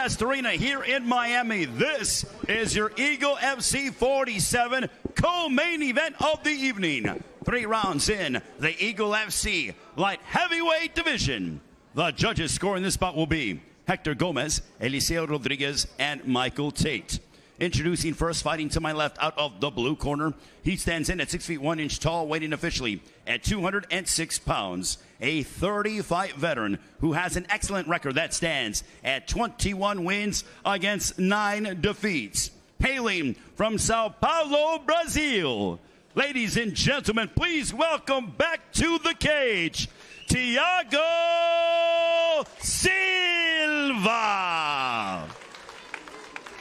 Broadcast Arena here in Miami. This is your Eagle FC 47 co-main event of the evening. 3 rounds in the Eagle FC light heavyweight division. The judges scoring this bout will be Hector Gomez, Eliseo Rodriguez, and Michael Tate. Introducing first, fighting to my left out of the blue corner. He stands in at 6 feet 1 inch tall, weighing officially at 206 pounds. A 30-fight veteran who has an excellent record that stands at 21 wins against 9 defeats. Hailing from Sao Paulo, Brazil. Ladies and gentlemen, please welcome back to the cage, Thiago Silva.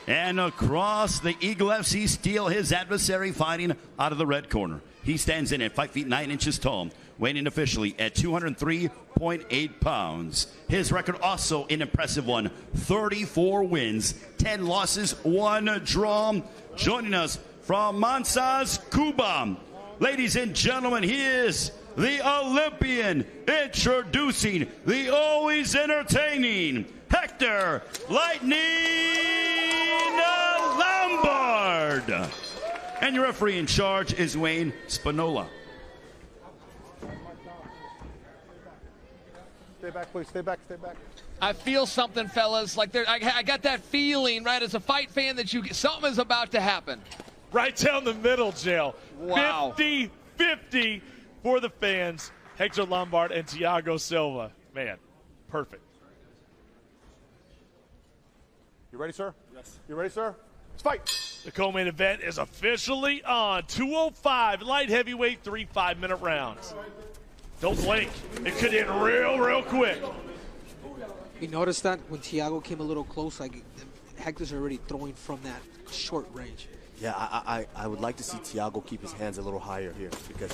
And across the Eagle FC steel, his adversary fighting out of the red corner. He stands in at 5 feet 9 inches tall, weighing officially at 203.8 pounds. His record also an impressive one, 34 wins, 10 losses, 1 draw. Joining us from Mansas, Cuba. Ladies and gentlemen, he is the Olympian, introducing the always entertaining Hector Lightning Lombard. And your referee in charge is Wayne Spinola. Stay back, please. Stay back, stay back. I feel something, fellas. Like I got that feeling, right, as a fight fan, that something is about to happen. Right down the middle, Jail. Wow. 50-50 for the fans. Hector Lombard and Thiago Silva. Man, perfect. You ready, sir? Yes. You ready, sir? Let's fight. The co-main event is officially on. 205 light heavyweight, 3 5-minute rounds. Don't blink. It could end real quick. You noticed that when Thiago came a little close, like Hector's already throwing from that short range. Yeah, I would like to see Thiago keep his hands a little higher here because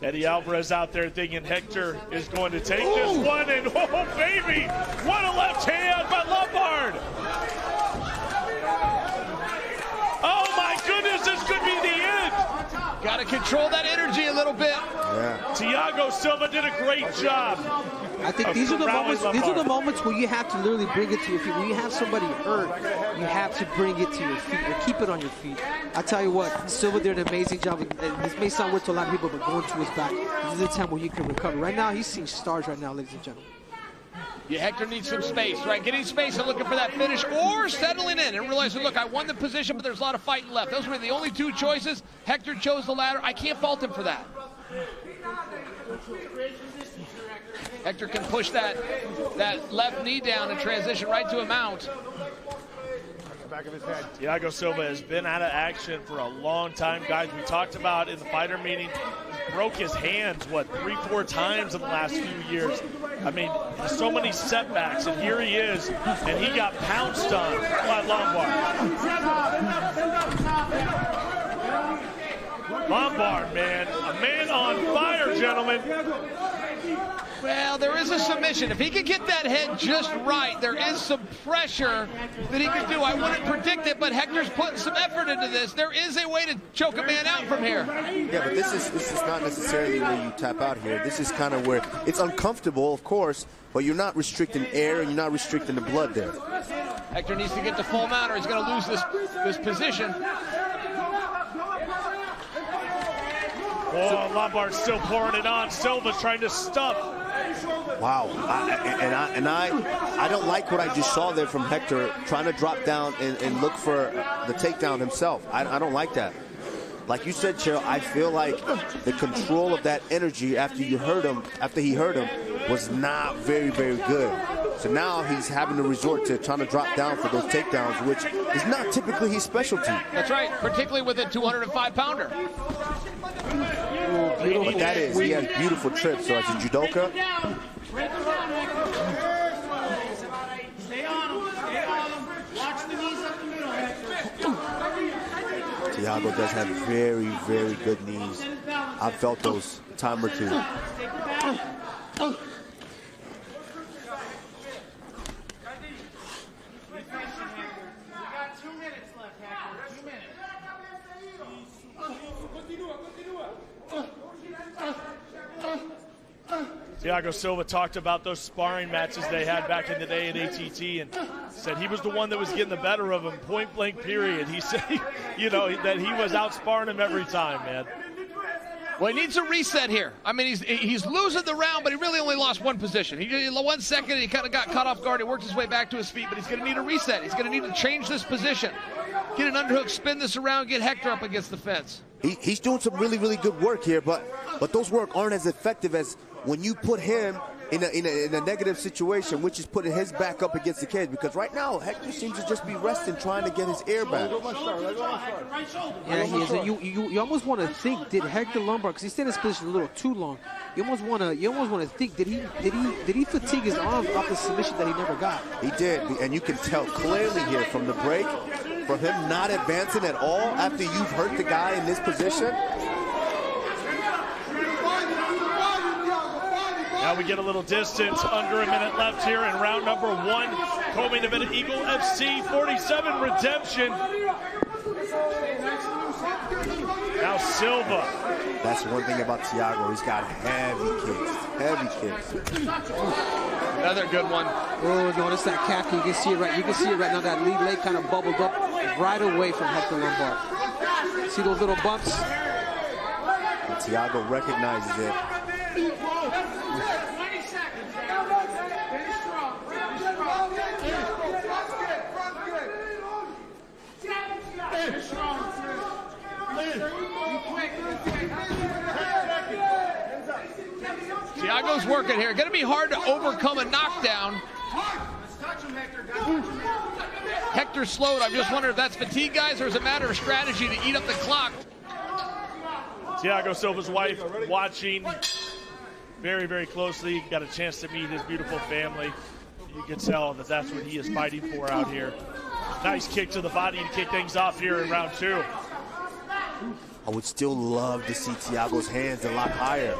Eddie Alvarez out there thinking Hector is going to take this one, and oh baby, what a left hand by Lombard! Oh my goodness, this could be the end! Got to control that energy a little bit. yeah. Thiago Silva did a great job. I think these are the moments. These are the moments where you have to literally bring it to your feet. When you have somebody hurt, you have to bring it to your feet or keep it on your feet. I tell you what, Silva did an amazing job. And this may sound weird to a lot of people, but going to his back, this is the time where he can recover. Right now, he's seeing stars. Right now, ladies and gentlemen. Yeah, Hector needs some space, right? Getting space and looking for that finish, or settling in and realizing, look, I won the position, but there's a lot of fighting left. Those were the only 2 choices. Hector chose the latter. I can't fault him for that. Hector can push that left knee down and transition right to a mount. Back of his head. Thiago Silva has been out of action for a long time, guys. We talked about in the fighter meeting, broke his hands, 3-4 times in the last few years. I mean, there's so many setbacks, and here he is, and he got pounced on by Lombard. Lombard, man, a man on fire, gentlemen. Well, there is a submission. If he can get that head just right, there is some pressure that he can do. I wouldn't predict it, but Hector's putting some effort into this. There is a way to choke a man out from here. Yeah, but this is not necessarily where you tap out here. This is kind of where it's uncomfortable, of course, but you're not restricting air and you're not restricting the blood there. Hector needs to get the full mount or he's going to lose this position. Oh, Lombard's still pouring it on. Silva's trying to stuff. Wow, I don't like what I just saw there from Hector, trying to drop down and look for the takedown himself. I don't like that. Like you said, Cheryl, I feel like the control of that energy after he hurt him, was not very, very good. So now he's having to resort to trying to drop down for those takedowns, which is not typically his specialty. That's right, particularly with a 205-pounder. But that is, he has beautiful trips. So as a judoka, Thiago does have very, very good knees. I've felt those a time or two. Thiago Silva talked about those sparring matches they had back in the day at ATT and said he was the one that was getting the better of him, point blank period. He said, you know, that he was outsparring him every time, man. Well, he needs a reset here. I mean, he's losing the round, but he really only lost one position. He 1 second, he kind of got caught off guard. He worked his way back to his feet, but he's going to need a reset. He's going to need to change this position, get an underhook, spin this around, get Hector up against the fence. He's doing some really, really good work here, but those work aren't as effective as when you put him in a negative situation, which is putting his back up against the cage. Because right now, Hector seems to just be resting, trying to get his air back. Yeah, he is. And you almost want to think, did Hector Lombard, because he stayed in this position a little too long, you almost want to think, did he fatigue his arms off the submission that he never got? He did, and you can tell clearly here from the break, from him not advancing at all after you've hurt the guy in this position. Now we get a little distance, under a minute left here in round number 1. Co-main event Eagle FC 47 redemption. Now Silva. That's one thing about Thiago. He's got heavy kicks. Another good one. Oh, notice that calf. You can see it right. You can see it right now. That lead leg kind of bubbled up right away from Hector Lombard. See those little bumps? And Thiago recognizes it. 20 seconds. Finish strong. Finish strong. Thiago's working here. Going to be hard to overcome a knockdown. Hector slowed. I'm just wondering if that's fatigue, guys, or is it a matter of strategy to eat up the clock? Thiago Silva's wife watching very, very closely. Got a chance to meet his beautiful family. You can tell that that's what he is fighting for out here. Nice kick to the body to kick things off here in round 2. I would still love to see Thiago's hands a lot higher.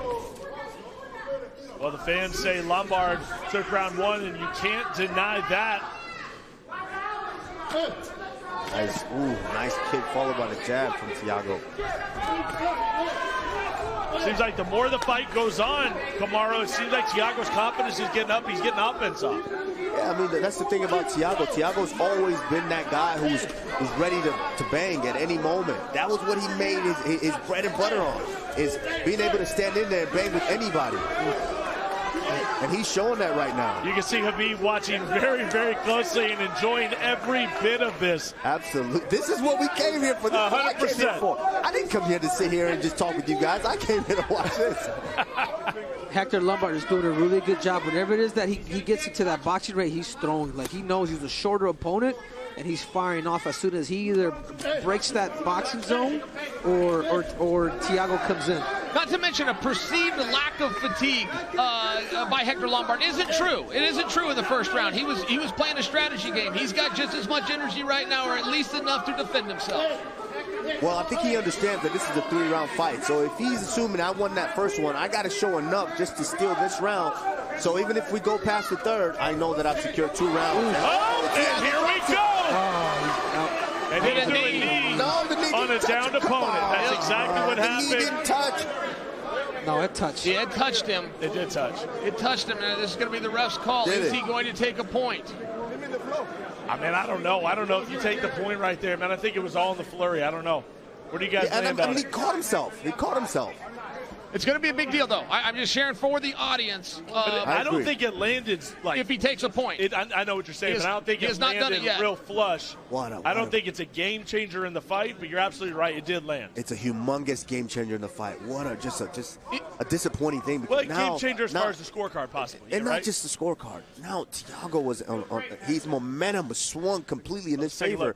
Well, the fans say Lombard took round 1, and you can't deny that. Nice kick followed by the jab from Thiago. Seems like the more the fight goes on, Kamaru, it seems like Thiago's confidence is getting up. He's getting offense off. Yeah, I mean, that's the thing about Thiago. Thiago's always been that guy who's ready to bang at any moment. That was what he made his bread and butter on, is being able to stand in there and bang with anybody. And he's showing that right now. You can see Habib watching very, very closely and enjoying every bit of this. Absolutely. This is what we came here for. This is what I came here for. I didn't come here to sit here and just talk with you guys. I came here to watch this. Hector Lombard is doing a really good job. Whenever it is that he gets into that boxing rate, he's throwing. Like, he knows he's a shorter opponent, and he's firing off as soon as he either breaks that boxing zone or Thiago comes in. Not to mention a perceived lack of fatigue by Hector Lombard isn't true. It isn't true in the first round. He was playing a strategy game. He's got just as much energy right now, or at least enough to defend himself. Well, I think he understands that this is a 3-round fight. So if he's assuming I won that first one, I got to show enough just to steal this round. So even if we go past the third, I know that I've secured 2 rounds. Oh, and here we go! And he threw a knee on a downed opponent. That's exactly what happened. The knee didn't touch. No, it touched. Yeah, it touched him. It did touch. It touched him, and this is going to be the ref's call. Is he going to take a point? I mean, I don't know. I don't know if you take the point right there, man. I think it was all in the flurry. I don't know. Where do you guys land on he it? caught himself. He caught himself. It's going to be a big deal, though. I'm just sharing for the audience. I don't think it landed like if he takes a point. I know what you're saying, but I don't think it landed real flush. I don't think it's a game changer in the fight, but you're absolutely right. It did land. It's a humongous game changer in the fight. What a disappointing thing. Well, game changer as far as the scorecard, possibly. And right? not just the scorecard. Now Thiago was his momentum was swung completely in his favor.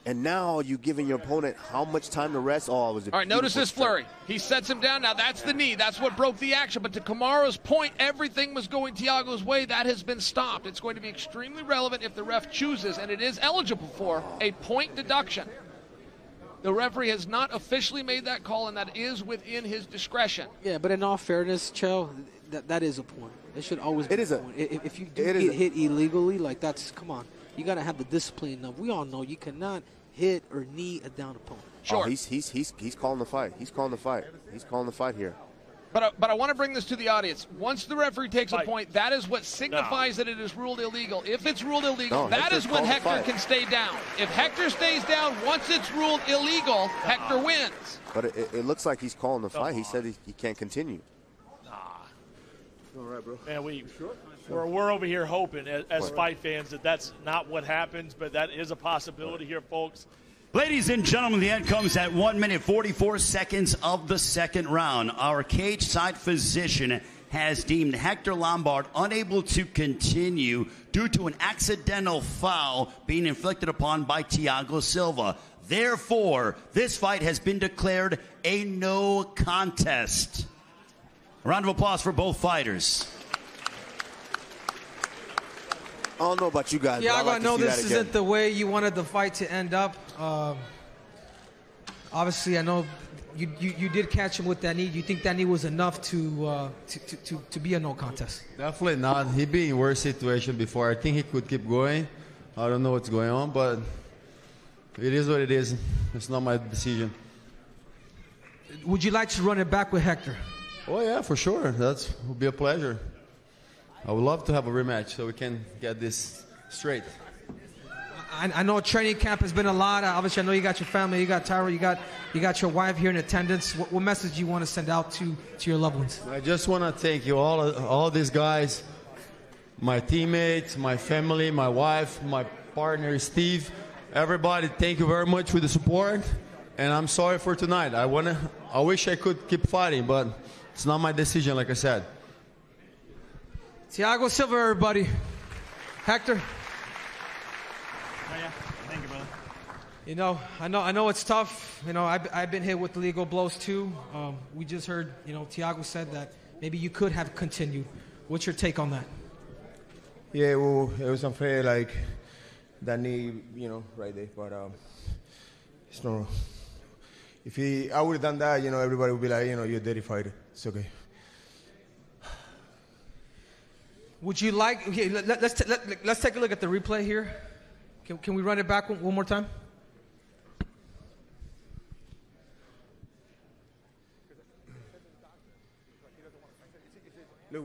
And now you're giving your opponent how much time to rest? Oh, it was all right, notice this flurry. He sets him down. Now, that's the knee. That's what broke the action. But to Kamaru's point, everything was going Thiago's way. That has been stopped. It's going to be extremely relevant if the ref chooses, and it is eligible for, a point deduction. The referee has not officially made that call, and that is within his discretion. Yeah, but in all fairness, Chell, that is a point. It should always be a point. If you do get hit illegally, like that's, come on. You got to have the discipline of, we all know you cannot hit or knee a down opponent. Sure. Oh, he's calling the fight. He's calling the fight. He's calling the fight here. But I want to bring this to the audience. Once the referee takes a point, that is what signifies that it is ruled illegal. If it's ruled illegal, that is when Hector can stay down. If Hector stays down, once it's ruled illegal, Hector wins. But it looks like he's calling the fight. He said he can't continue. All right, bro. Man, we're over here hoping as fight fans that that's not what happens, but that is a possibility here, folks. Ladies and gentlemen, the end comes at 1 minute 44 seconds of the second round. Our cage side physician has deemed Hector Lombard unable to continue due to an accidental foul being inflicted upon by Thiago Silva. Therefore, this fight has been declared a no contest. A round of applause for both fighters. I don't know about you guys. Thiago, I know this isn't the way you wanted the fight to end up. Obviously, I know you did catch him with that knee. Do you think that knee was enough to be a no contest? Definitely not. He been in worse situation before. I think he could keep going. I don't know what's going on, but it is what it is. It's not my decision. Would you like to run it back with Hector? Oh yeah, for sure. That would be a pleasure. I would love to have a rematch so we can get this straight. I know training camp has been a lot. Obviously, I know you got your family, you got Tyra, you got your wife here in attendance. What message do you want to send out to your loved ones? I just want to thank you all these guys, my teammates, my family, my wife, my partner Steve, everybody. Thank you very much for the support, and I'm sorry for tonight. I wish I could keep fighting, but it's not my decision, like I said. Thiago Silva, everybody. Hector. Thank you, brother. You know, I know it's tough. You know, I've been hit with legal blows too. We just heard, Thiago said that maybe you could have continued. What's your take on that? Yeah, well, it was unfair, like that knee, right there. But it's not. If I would have done that, everybody would be like, you're a dirty fighter. It's okay. Would you like? Okay, let's take a look at the replay here. Can we run it back one more time? Look,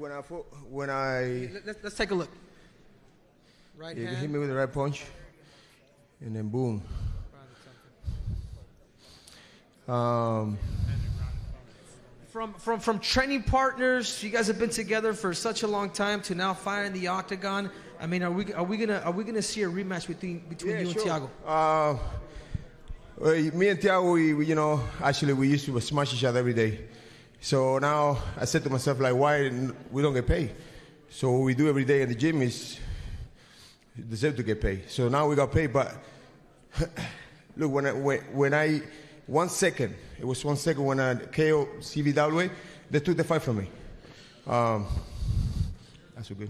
when I let's take a look. Right hand. He hit me with the right punch, and then boom. From training partners, you guys have been together for such a long time to now fight in the octagon. I mean, are we gonna see a rematch between you and sure. Thiago? Me and Thiago, actually we used to smash each other every day. So now I said to myself, like, why we don't get paid? So what we do every day in the gym is deserve to get paid. So now we got paid, but look, when I 1 second, it was 1 second when I KO CV that way, they took the fight from me. That's so good.